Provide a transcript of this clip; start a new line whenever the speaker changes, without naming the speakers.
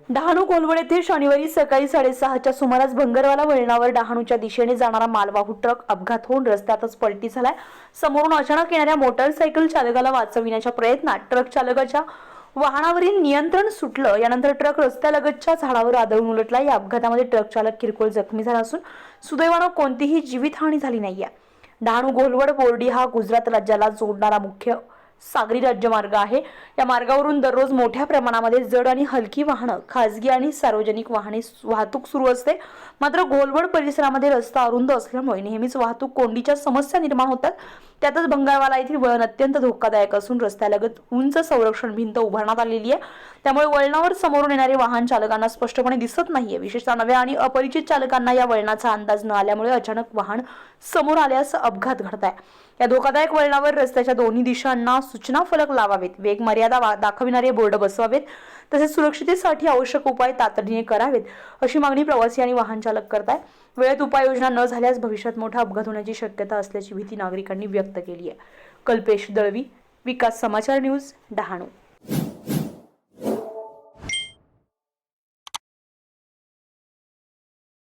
डहाणू कोलवड येथे शनिवारी सकाळी 6:30च्या सुमारास भंगरवाला वळणावर डहाणूच्या दिशेने जाणारा मालवाहू ट्रक अपघात होऊन रस्त्यातच पलटी झालाय। समोरून अचानक येणाऱ्या मोटारसायकल चालकाला वाचविण्याच्या प्रयत्नात ट्रक चालकाच्या वाहनावरील नियंत्रण सुटलं। यानंतर ट्रक रस्त्यालगतच्या झाडावर आदळून उलटला। या अपघातामध्ये ट्रक चालक किरकोळ जखमी झाला असून सुदैवाने कोणतीही जीवितहानी झाली नाहीये। डहाणू कोलवड बोर्डी हा गुजरात राज्याला जोडणारा मुख्य सागरी राज्यमार्ग आहे। या मार्गावरून दररोज मोठ्या प्रमाणामध्ये जड आणि हलकी वाहनं, खासगी आणि सार्वजनिक वाहतूक सुरू असते। मात्र कोलवड परिसरामध्ये रस्ता अरुंद असल्यामुळे नेहमीच वाहतूक कोंडीच्या समस्या निर्माण होतात। त्यातच भंगारवाला येथील वळण अत्यंत धोकादायक असून रस्त्यालगत उंच संरक्षण भिंत उभारण्यात आलेली आहे। त्यामुळे वळणावर समोरून येणारे वाहन चालकांना स्पष्टपणे दिसत नाहीये। विशेषतः नव्या आणि अपरिचित चालकांना या वळणाचा अंदाज न आल्यामुळे अचानक वाहन समोर आल्यास अपघात घडताय। या धोकादायक वळणावर रस्त्याच्या दोन्ही दिशांना सूचना फलक लावावेत, वेग मर्यादा दाखविणारे बोर्ड बसवावेत, तसेच सुरक्षिततेसाठी आवश्यक उपाय तातडीने करावेत, अशी मागणी प्रवासी आणि वाहन चालक करताय। वेळेत उपाययोजना न झाल्यास भविष्यात मोठा अपघात होण्याची शक्यता असल्याची भीती नागरिकांनी व्यक्त केली आहे। कल्पेश दळवी, विकास समाचार न्यूज, डहाणू।